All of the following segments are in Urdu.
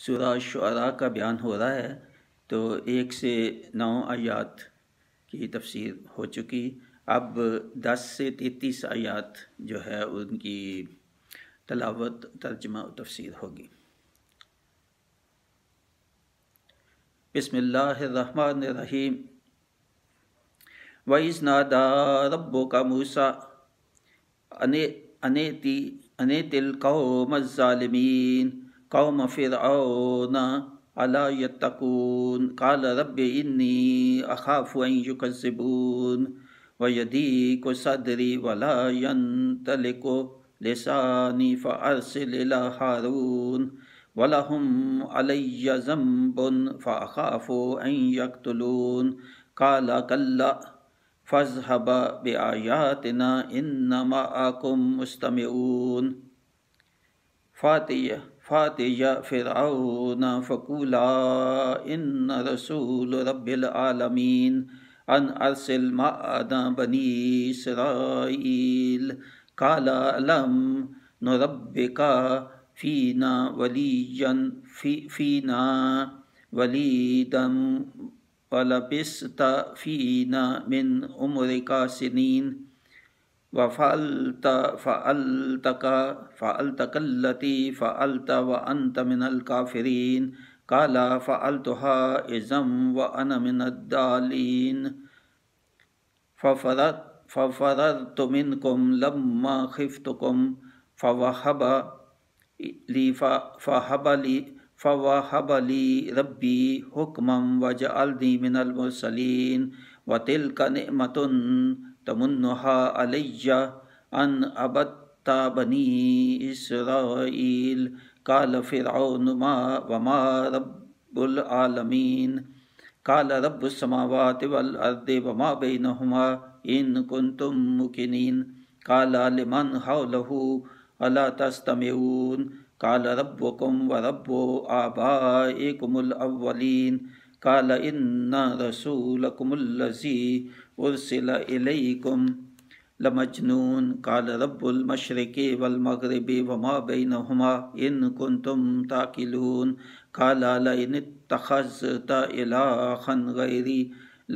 سورہ شعراء کا بیان ہو رہا ہے، تو 1 سے 9 آیات کی تفسیر ہو چکی۔ اب 10 سے 33 آیات جو ہے ان کی تلاوت، ترجمہ و تفسیر ہوگی۔ بسم اللہ الرحمن الرحیم۔ وَإِذْ نَادَىٰ رَبُّكَ مُوسَىٰ أَنِ ائْتِ الْقَوْمَ الظَّالِمِينَ قوم فرعون أَلَا يَتَّقُونَ قَالَ رَبِّ إِنِّي أَخَافُ أَن يُكَذِّبُونِ وَيَضِيقُ صَدْرِي وَلَا يَنطَلِقُ لِسَانِي فَأَرْسِلْ إِلَىٰ هَارُونَ وَلَهُمْ عَلَيَّ ذَنبٌ فَأَخَافُ أَن يَقْتُلُونِ قَالَ كَلَّا فَاذْهَبَا بِآيَاتِنَا إِنَّ مَعَكُمْ مُسْتَمِعُونَ فَأْتِيَا فِرْعَوْنَ فَقُولَا إِنَّ رَسُولَ رَبِّ الْعَالَمِينَ أَنْ أَرْسِلْ مَعَنَا بَنِي إِسْرَائِيلَ قَالَ أَلَمْ نُرَبِّكَ فِينَا وَلِيدًا وَلَبِثْتَ فِينَا مِنْ عُمُرِكَ سِنِينَ فَعَلْتَكَ الَّتِي فَعَلْتَ وَأَنْتَ مِنَ الْكَافِرِينَ قَالَ فَعَلْتُهَا إِذًا وَأَنَا مِنَ الضَّالِّينَ فَفَرَرْتُ مِنْكُمْ لَمَّا خِفْتُكُمْ فَوَهَبَ لِي رَبِّي حُكْمًا وَجَعَلْنِي مِنَ الْمُرْسَلِينَ وَتِلْكَ نِعْمَةٌ تَمُنُّهَا عَلَيَّ أَنْ عَبَدتَّ بَنِي إِسْرَائِيلَ قَالَ فِرْعَوْنُ وَمَا رَبُّ الْعَالَمِينَ قَالَ رَبُّ السَّمَاوَاتِ وَالْأَرْضِ وَمَا بَيْنَهُمَا إِن كُنتُم موقنين قَالَ لِمَنْ حَوْلَهُ أَلَا تَسْتَمِعُونَ قَالَ رَبُّكُمْ وَرَبُّ آبَائِكُمُ الْأَوَّلِينَ قَالَ إِنَّ رَسُولَكُمُ الَّذِي أُرْسِلَ إِلَيْكُمْ لَمَجْنُونٌ قَالَ رَبُّ الْمَشْرِقِ وَالْمَغْرِبِ وَمَا بَيْنَهُمَا إِن كُنتُمْ تَعْقِلُونَ قَالَ لَئِنِ اتَّخَذْتَ إِلَٰهًا غَيْرِي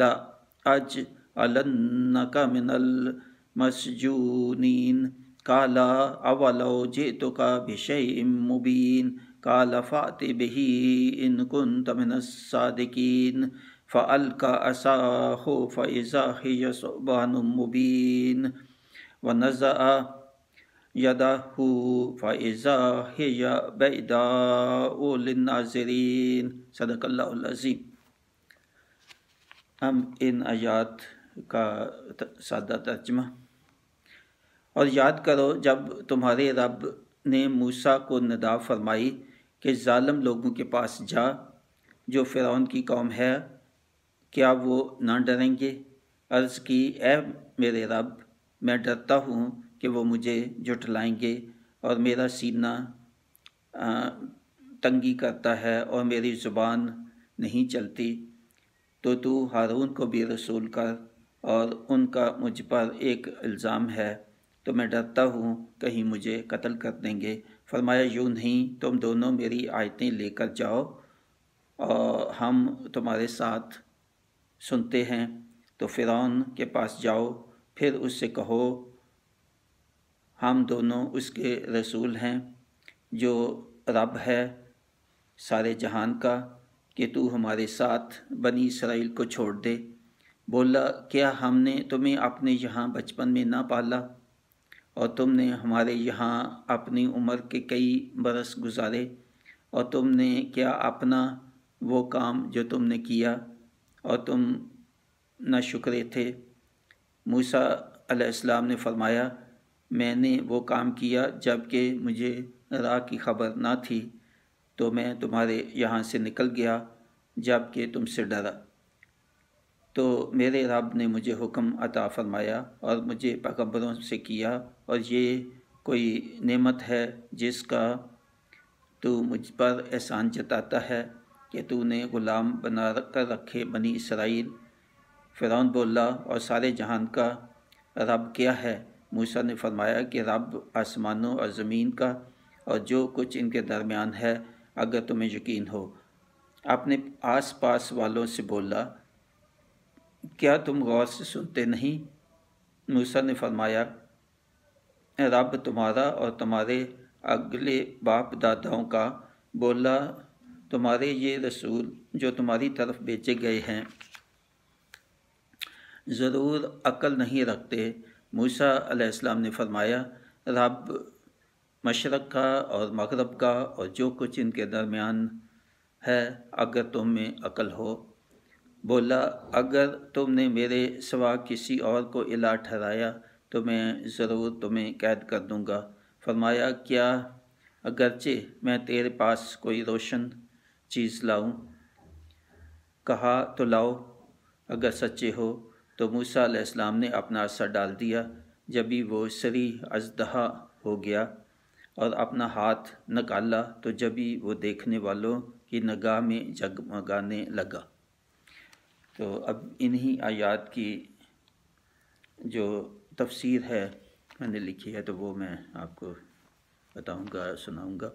لَأَجْعَلَنَّكَ مِنَ الْمَسْجُونِينَ قَالَ أَوَلَوْ جِئْتُكَ بِشَيْءٍ مُبِينٍ قَالَ فَأْتِ بِهِ إِن كُنتَ مِنَ الصَّادِقِينَ فَأَلْقَىٰ عَصَاهُ فَإِذَا هِيَ ثُعْبَانٌ مُّبِينٌ وَنَزَعَ يَدَهُ فَإِذَا هِيَ بَيْضَاءُ لِلنَّاظِرِينَ صدق اللہ العظیم۔ ہم ان آیات کا سادہ ترجمہ۔ اور یاد کرو جب تمہارے رب نے موسیٰ کو ندا فرمائی کہ ظالم لوگوں کے پاس جا جو فرعون کی قوم ہے، کیا وہ نہ ڈریں گے؟ عرض کی اے میرے رب، میں ڈرتا ہوں کہ وہ مجھے جھٹلائیں گے اور میرا سینہ تنگی کرتا ہے اور میری زبان نہیں چلتی، تو ہارون کو بھی رسول کر، اور ان کا مجھ پر ایک الزام ہے، تو میں ڈرتا ہوں کہیں مجھے قتل کر دیں گے۔ فرمایا یوں نہیں، تم دونوں میری آیتیں لے کر جاؤ اور ہم تمہارے ساتھ سنتے ہیں۔ تو فرعون کے پاس جاؤ، پھر اس سے کہو ہم دونوں اس کے رسول ہیں جو رب ہے سارے جہان کا، کہ تو ہمارے ساتھ بنی اسرائیل کو چھوڑ دے۔ بولا کیا ہم نے تمہیں اپنے یہاں بچپن میں نہ پالا، اور تم نے ہمارے یہاں اپنی عمر کے کئی برس گزارے، اور تم نے کیا اپنا وہ کام جو تم نے کیا اور تم نہ شکرے تھے؟ موسیٰ علیہ السلام نے فرمایا میں نے وہ کام کیا جب کہ مجھے راہ کی خبر نہ تھی، تو میں تمہارے یہاں سے نکل گیا جب کہ تم سے ڈرا، تو میرے رب نے مجھے حکم عطا فرمایا اور مجھے پیغمبروں سے کیا، اور یہ کوئی نعمت ہے جس کا تو مجھ پر احسان جتاتا ہے کہ تو نے غلام بنا کر رکھے بنی اسرائیل۔ فرعون بولا اور سارے جہان کا رب کیا ہے؟ موسیٰ نے فرمایا کہ رب آسمانوں اور زمین کا اور جو کچھ ان کے درمیان ہے، اگر تمہیں یقین ہو۔ اپنے آس پاس والوں سے بولا، کیا تم غور سے سنتے نہیں؟ موسیٰ نے فرمایا، رب تمہارا اور تمہارے اگلے باپ داداؤں کا بولا، تمہارے یہ رسول جو تمہاری طرف بھیجے گئے ہیں ضرور عقل نہیں رکھتے۔ موسیٰ علیہ السلام نے فرمایا، رب مشرق کا اور مغرب کا اور جو کچھ ان کے درمیان ہے اگر تم میں عقل ہو۔ بولا، اگر تم نے میرے سوا کسی اور کو الہ ٹھہرایا تو میں ضرور تمہیں قید کر دوں گا۔ فرمایا، کیا اگرچہ میں تیرے پاس کوئی روشن چیز لاؤں؟ کہا، تو لاؤ اگر سچے ہو۔ تو موسیٰ علیہ السلام نے اپنا عصا ڈال دیا، جبھی وہ سری اژدہا ہو گیا، اور اپنا ہاتھ نکالا تو جبھی وہ دیکھنے والوں کی نگاہ میں جگمگانے لگا۔ تو اب انہی آیات کی جو تفسیر ہے میں نے لکھی ہے تو وہ میں آپ کو بتاؤں گا، سناؤں گا۔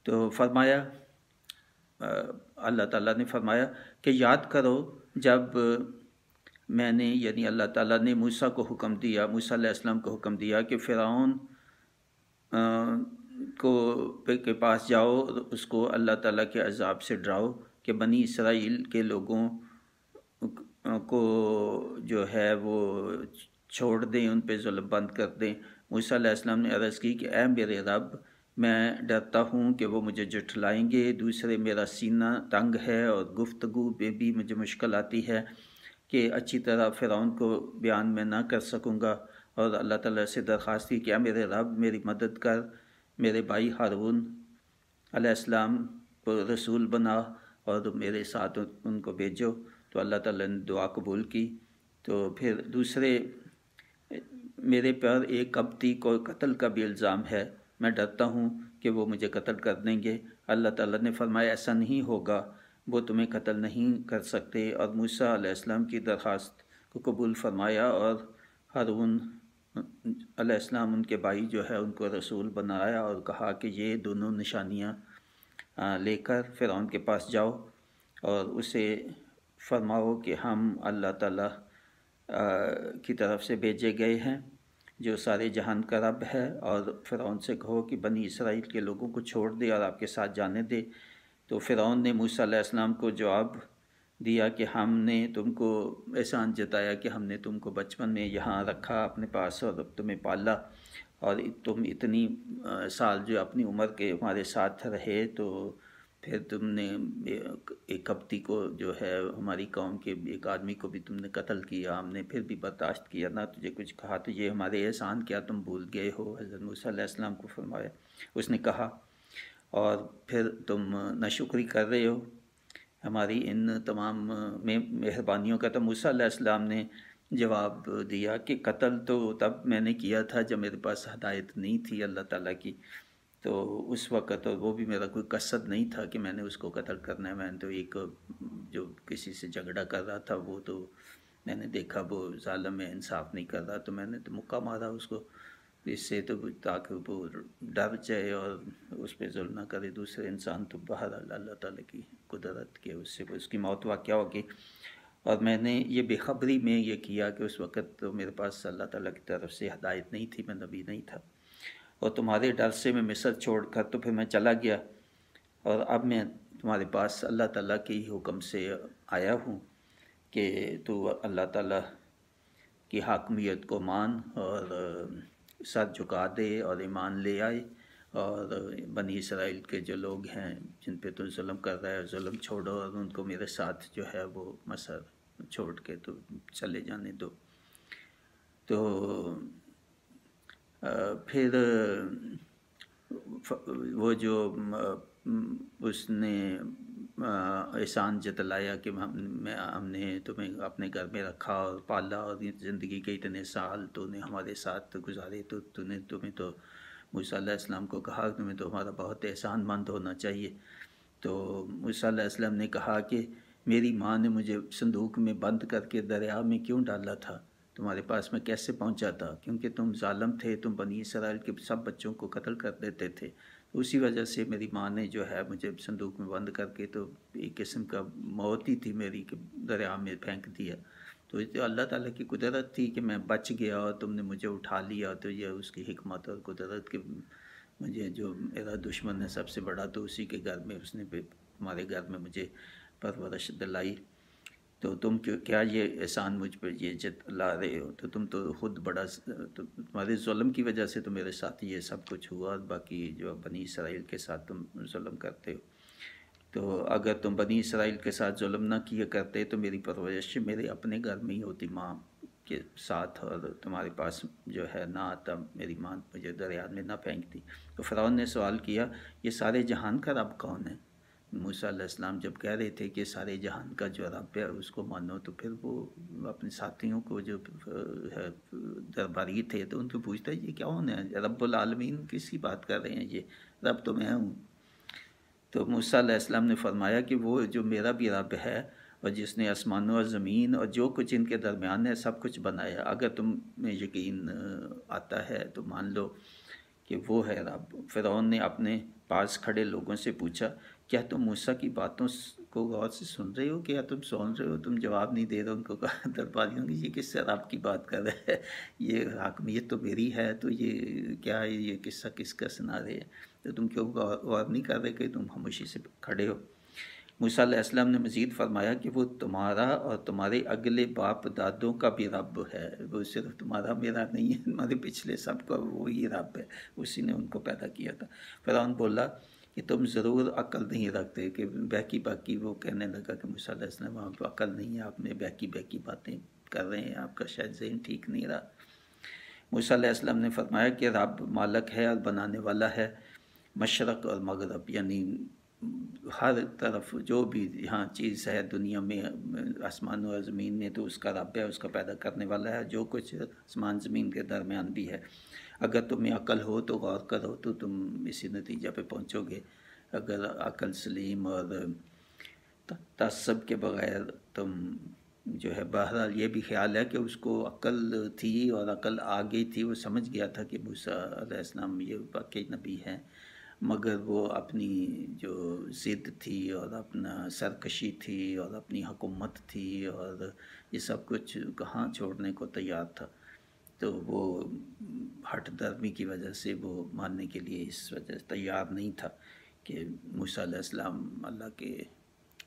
تو فرمایا، اللہ تعالیٰ نے فرمایا کہ یاد کرو جب میں نے یعنی اللہ تعالیٰ نے موسیٰ کو حکم دیا، موسیٰ علیہ السلام کو حکم دیا کہ فرعون کے پاس جاؤ، اس کو اللہ تعالیٰ کے عذاب سے ڈراؤ کہ بنی اسرائیل کے لوگوں کو جو ہے وہ چھوڑ دیں، ان پہ ظلم بند کر دیں۔ موسیٰ علیہ السلام نے عرض کی کہ اے میرے رب، میں ڈرتا ہوں کہ وہ مجھے جھٹلائیں گے، دوسرے میرا سینہ تنگ ہے اور گفتگو میں بھی مجھے مشکل آتی ہے کہ اچھی طرح فرعون کو بیان میں نہ کر سکوں گا۔ اور اللہ تعالیٰ سے درخواست کی کہ اے میرے رب میری مدد کر، میرے بھائی ہارون علیہ السلام کو رسول بنا اور میرے ساتھ ان کو بھیجو۔ تو اللہ تعالیٰ نے دعا قبول کی۔ تو پھر دوسرے، میرے پر ایک قبطی کو قتل کا بھی الزام ہے، میں ڈرتا ہوں کہ وہ مجھے قتل کر دیں گے۔ اللہ تعالیٰ نے فرمایا، ایسا نہیں ہوگا، وہ تمہیں قتل نہیں کر سکتے۔ اور موسیٰ علیہ السلام کی درخواست کو قبول فرمایا، اور ہارون علیہ السلام ان کے بھائی جو ہے ان کو رسول بنایا اور کہا کہ یہ دونوں نشانیاں لے کر فرعون کے پاس جاؤ اور اسے فرماؤ کہ ہم اللہ تعالیٰ کی طرف سے بھیجے گئے ہیں جو سارے جہان کا رب ہے، اور فرعون سے کہو کہ بنی اسرائیل کے لوگوں کو چھوڑ دے اور آپ کے ساتھ جانے دے۔ تو فرعون نے موسیٰ علیہ السلام کو جواب دیا کہ ہم نے تم کو احسان جتایا کہ ہم نے تم کو بچپن میں یہاں رکھا اپنے پاس اور تمہیں پالا، اور تم اتنی سال جو اپنی عمر کے ہمارے ساتھ رہے، تو پھر تم نے ایک قبطی کو جو ہے ہماری قوم کے ایک آدمی کو بھی تم نے قتل کیا، ہم نے پھر بھی برداشت کیا، نہ تجھے کچھ کہا، تو یہ ہمارے احسان کیا تم بھول گئے ہو؟ حضرت موسیٰ علیہ السلام کو فرمایا، اس نے کہا، اور پھر تم ناشکری کر رہے ہو ہماری ان تمام مہربانیوں کا۔ تو موسیٰ علیہ السلام نے جواب دیا کہ قتل تو تب میں نے کیا تھا جب میرے پاس ہدایت نہیں تھی اللہ تعالیٰ کی، تو اس وقت، اور وہ بھی میرا کوئی قصد نہیں تھا کہ میں نے اس کو قتل کرنا ہے۔ میں نے تو ایک جو کسی سے جھگڑا کر رہا تھا، وہ تو میں نے دیکھا وہ ظالم ہے، انصاف نہیں کر رہا، تو میں نے تو مکہ مارا اس کو، اس سے تو تاکہ وہ ڈر جائے اور اس پہ ظلم نہ کرے دوسرے انسان۔ تو بہرحال اللہ تعالیٰ کی قدرت کے اس سے اس کی موت واقع ہوگی، اور میں نے یہ بے خبری میں یہ کیا کہ اس وقت تو میرے پاس اللہ تعالیٰ کی طرف سے ہدایت نہیں تھی، میں نبی نہیں تھا، اور تمہارے ڈر سے میں مصر چھوڑ کر تو پھر میں چلا گیا، اور اب میں تمہارے پاس اللہ تعالیٰ کے ہی حکم سے آیا ہوں کہ تو اللہ تعالیٰ کی حاکمیت کو مان اور سر جھکا دے اور ایمان لے آئے، اور بنی اسرائیل کے جو لوگ ہیں جن پہ تو ظلم کر رہا ہے ظلم چھوڑو، اور ان کو میرے ساتھ جو ہے وہ مصر چھوڑ کے تو چلے جانے دو۔ تو پھر وہ جو اس نے احسان جتلایا کہ ہم نے تمہیں اپنے گھر میں رکھا اور پالا، اور زندگی کے اتنے سال تو نے ہمارے ساتھ گزارے، تو تمہیں تو موسیٰ علیہ السلام کو کہا کہ تمہیں تو ہمارا بہت احسان مند ہونا چاہیے۔ تو موسیٰ علیہ السلام نے کہا کہ میری ماں نے مجھے صندوق میں بند کر کے دریا میں کیوں ڈالا تھا؟ تمہارے پاس میں کیسے پہنچا تھا؟ کیونکہ تم ظالم تھے، تم بنی اسرائیل کے سب بچوں کو قتل کر دیتے تھے، اسی وجہ سے میری ماں نے جو ہے مجھے صندوق میں بند کر کے تو ایک قسم کا موت ہی تھی میری کہ دریا میں پھینک دیا۔ تو اللہ تعالیٰ کی قدرت تھی کہ میں بچ گیا اور تم نے مجھے اٹھا لیا، تو یہ اس کی حکمت اور قدرت کہ مجھے جو میرا دشمن ہے سب سے بڑا تو اسی کے گھر میں اس نے ہمارے گھر میں مجھے پرورش دلائی۔ تو تم کیا یہ احسان مجھ پر یہ جتلا رہے ہو؟ تو تم تو خود بڑا، تمہارے ظلم کی وجہ سے تو میرے ساتھ یہ سب کچھ ہوا، باقی جو بنی اسرائیل کے ساتھ تم ظلم کرتے ہو۔ تو اگر تم بنی اسرائیل کے ساتھ ظلم نہ کیا کرتے تو میری پرورش میرے اپنے گھر میں ہی ہوتی ماں کے ساتھ، اور تمہارے پاس جو ہے نہ آتا، میری ماں مجھے دریا میں نہ پھینکتی۔ تو فرعون نے سوال کیا یہ سارے جہان کا رب کون ہے؟ موسیٰ علیہ السلام جب کہہ رہے تھے کہ سارے جہان کا جو رب ہے اس کو مانو، تو پھر وہ اپنے ساتھیوں کو جو درباری تھے تو ان کو پوچھتا ہے یہ کون ہے؟ رب العالمین کس کی بات کر رہے ہیں؟ یہ رب تو میں ہوں۔ تو موسیٰ علیہ السلام نے فرمایا کہ وہ جو میرا بھی رب ہے اور جس نے آسمانوں اور زمین اور جو کچھ ان کے درمیان ہے سب کچھ بنایا، اگر تم میں یقین آتا ہے تو مان لو کہ وہ ہے رب۔ فرعون نے اپنے پاس کھڑے لوگوں سے پوچھا کیا تم موسیٰ کی باتوں کو غور سے سن رہے ہو کہ یا تم سن رہے ہو؟ تم جواب نہیں دے رہے۔ ان کو کہا درباریوں کی یہ کس سے رب کی بات کر رہے ہیں؟ یہ حاکمیت تو میری ہے، تو یہ کیا ہے؟ یہ قصہ کس کا سنا رہے ہیں؟ تو تم کیوں غور نہیں کر رہے کہ تم خاموشی سے کھڑے ہو؟ موسیٰ علیہ السلام نے مزید فرمایا کہ وہ تمہارا اور تمہارے اگلے باپ دادوں کا بھی رب ہے، وہ صرف تمہارا میرا نہیں ہے، تمہارے پچھلے سب کا وہی رب ہے، اسی نے ان کو پیدا کیا تھا۔ فرعون بولا کہ تم ضرور عقل نہیں رکھتے، کہ بہکی باکی وہ کہنے لگا کہ موسیٰ علیہ السلام آپ کو عقل نہیں ہے، آپ میں بہکی باتیں کر رہے ہیں، آپ کا شاید ذہن ٹھیک نہیں رہا۔ موسیٰ علیہ السلام نے فرمایا کہ رب مالک ہے اور بنانے والا ہے، مشرق اور مغرب، یعنی ہر طرف جو بھی یہاں چیز ہے دنیا میں آسمان و زمین میں تو اس کا رب ہے، اس کا پیدا کرنے والا ہے، جو کچھ آسمان زمین کے درمیان بھی ہے۔ اگر تمہیں عقل ہو تو غور کرو تو تم اسی نتیجہ پہ پہنچو گے۔ اگر عقل سلیم اور تعصب کے بغیر تم جو ہے، بہرحال یہ بھی خیال ہے کہ اس کو عقل تھی اور عقل آ گئی تھی، وہ سمجھ گیا تھا کہ موسیٰ علیہ السلام یہ واقعی نبی ہیں، مگر وہ اپنی جو ضد تھی اور اپنا سرکشی تھی اور اپنی حکومت تھی اور یہ سب کچھ کہاں چھوڑنے کو تیار تھا، تو وہ ہٹ درمی کی وجہ سے وہ ماننے کے لیے اس وجہ سے تیار نہیں تھا کہ موسیٰ علیہ السلام اللہ کے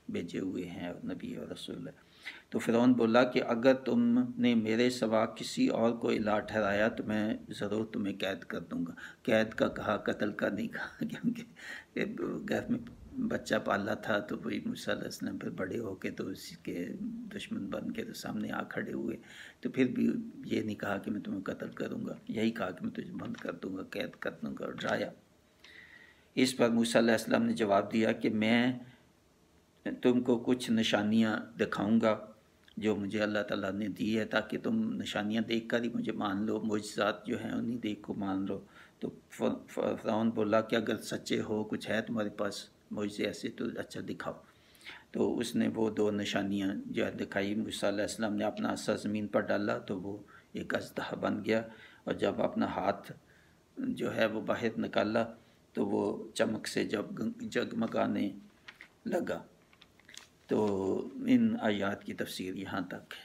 بھیجے ہوئے ہیں اور نبی اور رسول ہے۔ تو فرعون بولا کہ اگر تم نے میرے سوا کسی اور کو الہ ٹھہرایا تو میں ضرور تمہیں قید کر دوں گا۔ قید کا کہا، قتل کا نہیں کہا، کیونکہ گھر میں بچہ پالا تھا تو وہی موسیٰ علیہ السلام پھر بڑے ہو کے تو اس کے دشمن بن کے تو سامنے آ کھڑے ہوئے، تو پھر بھی یہ نہیں کہا کہ میں تمہیں قتل کروں گا، یہی کہا کہ میں تجھے بند کر دوں گا، قید کر دوں گا، اور ڈرایا۔ اس پر موسیٰ علیہ السلام نے جواب دیا کہ میں تم کو کچھ نشانیاں دکھاؤں گا جو مجھے اللہ تعالیٰ نے دی ہے، تاکہ تم نشانیاں دیکھ کر ہی مجھے مان لو، معجزات جو ہیں انہیں دیکھ کو مان لو۔ تو فرعون بولا کہ اگر سچے ہو، کچھ ہے تمہارے پاس معجزے ایسے تو اچھا دکھاؤ۔ تو اس نے وہ دو نشانیاں جو ہے دکھائی۔ موسیٰ علیہ السلام نے اپنا عصا زمین پر ڈالا تو وہ ایک اژدہا بن گیا، اور جب اپنا ہاتھ جو ہے وہ باہر نکالا تو وہ چمک سے جگمگانے لگا۔ تو ان آیات کی تفسیر یہاں تک ہے۔